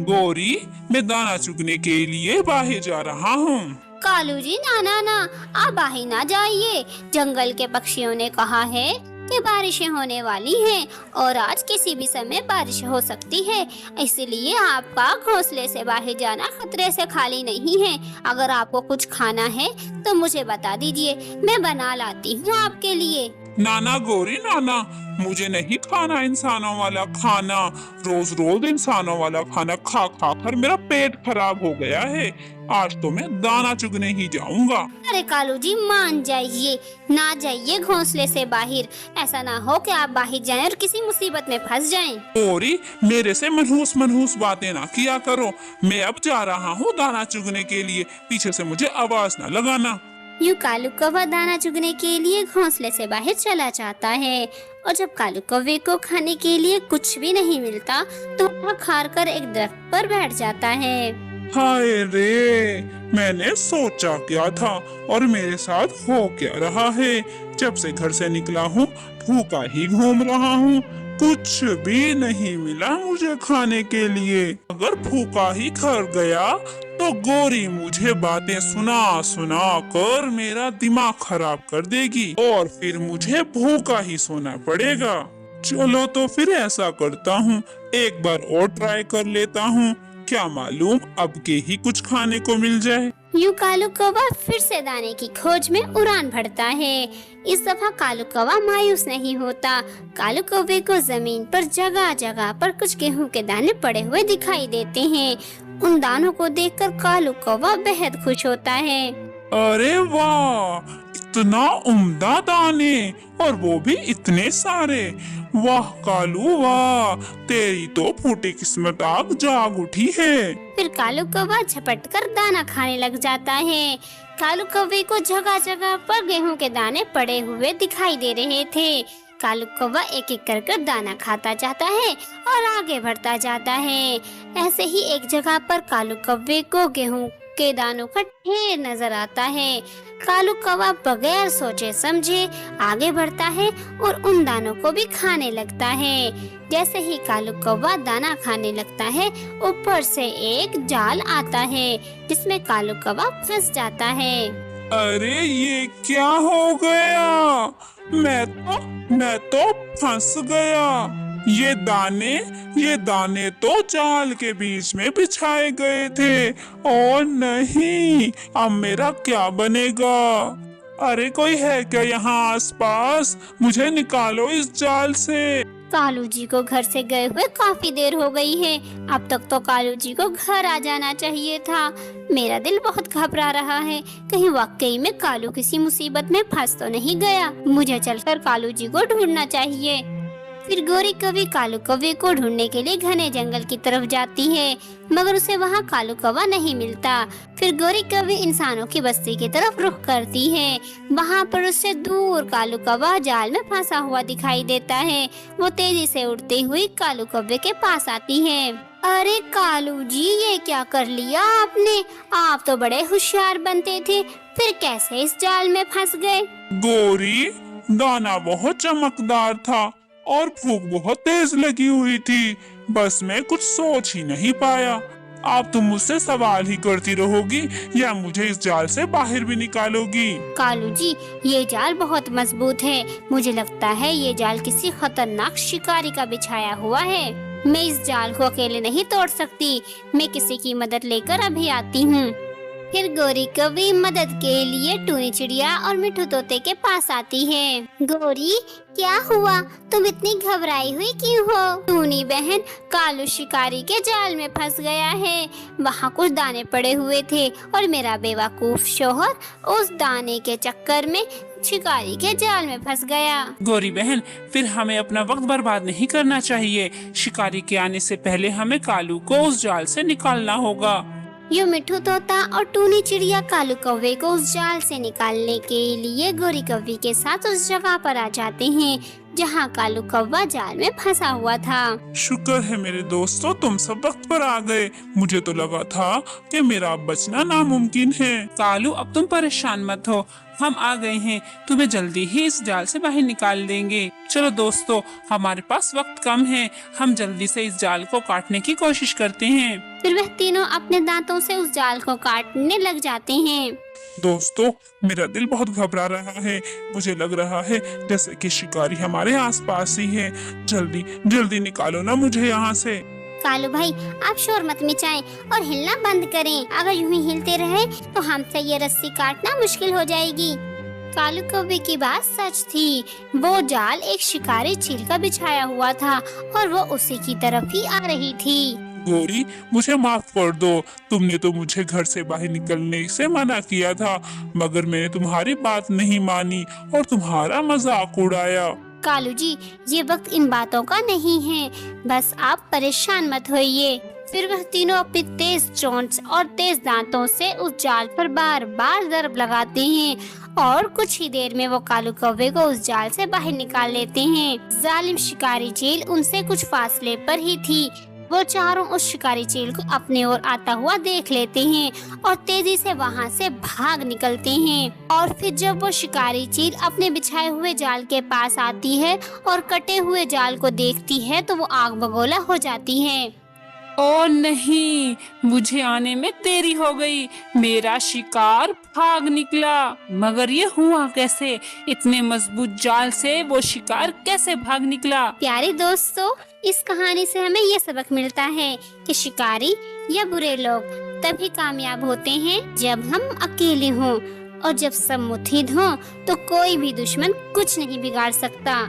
गौरी, मैं दाना चुगने के लिए बाहर जा रहा हूँ। कालू जी, ना ना ना, आप बाहर ना जाइए। जंगल के पक्षियों ने कहा है कि बारिशें होने वाली हैं और आज किसी भी समय बारिश हो सकती है, इसलिए आपका घोंसले से बाहर जाना खतरे से खाली नहीं है। अगर आपको कुछ खाना है तो मुझे बता दीजिए, मैं बना लाती हूँ आपके लिए। नाना गौरी, नाना, मुझे नहीं खाना इंसानों वाला खाना। रोज रोज इंसानों वाला खाना खा खा कर मेरा पेट खराब हो गया है। आज तो मैं दाना चुगने ही जाऊंगा। अरे कालू जी, मान जाइए, ना जाइए घोंसले से बाहर। ऐसा ना हो कि आप बाहर जाएं और किसी मुसीबत में फंस जाएं। गौरी, मेरे से मनहूस मनहूस बातें ना किया करो। मैं अब जा रहा हूँ दाना चुगने के लिए, पीछे से मुझे आवाज ना लगाना। यूं कालू कौवा दाना चुगने के लिए घोंसले से बाहर चला जाता है, और जब कालू कौवे को खाने के लिए कुछ भी नहीं मिलता तो वह खार कर एक दरख्त पर बैठ जाता है। हाय रे, मैंने सोचा क्या था और मेरे साथ हो क्या रहा है। जब से घर से निकला हूँ भूखा ही घूम रहा हूँ, कुछ भी नहीं मिला मुझे खाने के लिए। अगर भूखा ही घर गया तो गौरी मुझे बातें सुना सुना कर मेरा दिमाग खराब कर देगी और फिर मुझे भूखा ही सोना पड़ेगा। चलो तो फिर ऐसा करता हूँ, एक बार और ट्राई कर लेता हूँ, क्या मालूम अब के ही कुछ खाने को मिल जाए। यूं कालू कौवा फिर से दाने की खोज में उड़ान भरता है। इस दफा कालू कौवा मायूस नहीं होता। कालू कौवे को जमीन पर जगह जगह पर कुछ गेहूं के दाने पड़े हुए दिखाई देते हैं। उन दानों को देखकर कालू कौवा बेहद खुश होता है। अरे वाह, इतना उम्दा दाने, और वो भी इतने सारे। वाह कालू वाह, तेरी तो फूटी किस्मत आग जाग उठी है। फिर कालू कौवा झपट कर दाना खाने लग जाता है। कालू कौवे को जगह जगह पर गेहूं के दाने पड़े हुए दिखाई दे रहे थे। कालू कौवा एक एक कर दाना खाता जाता है और आगे बढ़ता जाता है। ऐसे ही एक जगह पर कालू कौवे को गेहूं के दानों का ढेर नजर आता है। कालू कौवा बगैर सोचे समझे आगे बढ़ता है और उन दानों को भी खाने लगता है। जैसे ही कालू कौवा दाना खाने लगता है, ऊपर से एक जाल आता है जिसमें कालू कौवा फंस जाता है। अरे ये क्या हो गया, मैं तो फंस गया। ये दाने तो जाल के बीच में बिछाए गए थे, और नहीं, अब मेरा क्या बनेगा। अरे कोई है क्या यहाँ आसपास, मुझे निकालो इस जाल से। कालू जी को घर से गए हुए काफी देर हो गई है। अब तक तो कालू जी को घर आ जाना चाहिए था। मेरा दिल बहुत घबरा रहा है, कहीं वाकई में कालू किसी मुसीबत में फंस तो नहीं गया। मुझे चलकर कालू जी को ढूंढना चाहिए। फिर गौरी कभी कालू कौवे को ढूंढने के लिए घने जंगल की तरफ जाती है, मगर उसे वहाँ कालू कौवा नहीं मिलता। फिर गौरी कभी इंसानों की बस्ती की तरफ रुख करती है। वहाँ पर उससे दूर कालू कौवा जाल में फंसा हुआ दिखाई देता है। वो तेजी से उड़ती हुई कालू कौवे के पास आती है। अरे कालू जी, ये क्या कर लिया आपने? आप तो बड़े होशियार बनते थे, फिर कैसे इस जाल में फंस गए? गौरी, दाना बहुत चमकदार था और भूख बहुत तेज लगी हुई थी, बस मैं कुछ सोच ही नहीं पाया। आप तुम मुझसे सवाल ही करती रहोगी या मुझे इस जाल से बाहर भी निकालोगी? कालू जी, ये जाल बहुत मजबूत है। मुझे लगता है ये जाल किसी खतरनाक शिकारी का बिछाया हुआ है। मैं इस जाल को अकेले नहीं तोड़ सकती, मैं किसी की मदद लेकर अभी आती हूँ। फिर गौरी कभी मदद के लिए टूनी चिड़िया और मिठू तोते के पास आती है। गौरी, क्या हुआ? तुम इतनी घबराई हुई क्यों हो? टूनी बहन, कालू शिकारी के जाल में फंस गया है। वहाँ कुछ दाने पड़े हुए थे और मेरा बेवकूफ शौहर उस दाने के चक्कर में शिकारी के जाल में फंस गया। गौरी बहन, फिर हमें अपना वक्त बर्बाद नहीं करना चाहिए। शिकारी के आने से पहले हमें कालू को उस जाल से निकालना होगा। यूं मिठू तोता और टूनी चिड़िया कालू कौवे को उस जाल से निकालने के लिए गौरी कौवी के साथ उस जगह पर आ जाते हैं। जहाँ कालू कौवा जाल में फंसा हुआ था। शुक्र है मेरे दोस्तों, तुम सब वक्त पर आ गए। मुझे तो लगा था कि मेरा बचना नामुमकिन है। कालू, अब तुम परेशान मत हो, हम आ गए हैं, तुम्हें जल्दी ही इस जाल से बाहर निकाल देंगे। चलो दोस्तों, हमारे पास वक्त कम है, हम जल्दी से इस जाल को काटने की कोशिश करते हैं। फिर वह तीनों अपने दांतों से उस जाल को काटने लग जाते हैं। दोस्तों, मेरा दिल बहुत घबरा रहा है। मुझे लग रहा है जैसे कि शिकारी हमारे आसपास ही है। जल्दी जल्दी निकालो ना मुझे यहाँ से। कालू भाई, आप शोर मत मचाएं और हिलना बंद करें। अगर यूं ही हिलते रहे तो हमसे ये रस्सी काटना मुश्किल हो जाएगी। कालू कौवे की बात सच थी। वो जाल एक शिकारी चील का बिछाया हुआ था और वो उसी की तरफ ही आ रही थी। गोरी, मुझे माफ कर दो। तुमने तो मुझे घर से बाहर निकलने से मना किया था, मगर मैंने तुम्हारी बात नहीं मानी और तुम्हारा मजाक उड़ाया। कालू जी, ये वक्त इन बातों का नहीं है, बस आप परेशान मत होइए। फिर वह तीनों अपनी तेज चोंच और तेज दांतों से उस जाल पर बार बार ज़रब लगाते हैं और कुछ ही देर में वो कालू कौवे को उस जाल से बाहर निकाल लेते हैं। जालिम शिकारी चील उनसे कुछ फासले पर ही थी। वो चारों उस शिकारी चील को अपने ओर आता हुआ देख लेते हैं और तेजी से वहाँ से भाग निकलते हैं। और फिर जब वो शिकारी चील अपने बिछाए हुए जाल के पास आती है और कटे हुए जाल को देखती है तो वो आग बगोला हो जाती है। ओ नहीं, मुझे आने में देरी हो गई, मेरा शिकार भाग निकला। मगर ये हुआ कैसे? इतने मजबूत जाल से वो शिकार कैसे भाग निकला? प्यारे दोस्तों, इस कहानी से हमें ये सबक मिलता है कि शिकारी या बुरे लोग तभी कामयाब होते हैं जब हम अकेले हों, और जब सब मुत्हिद हों तो कोई भी दुश्मन कुछ नहीं बिगाड़ सकता।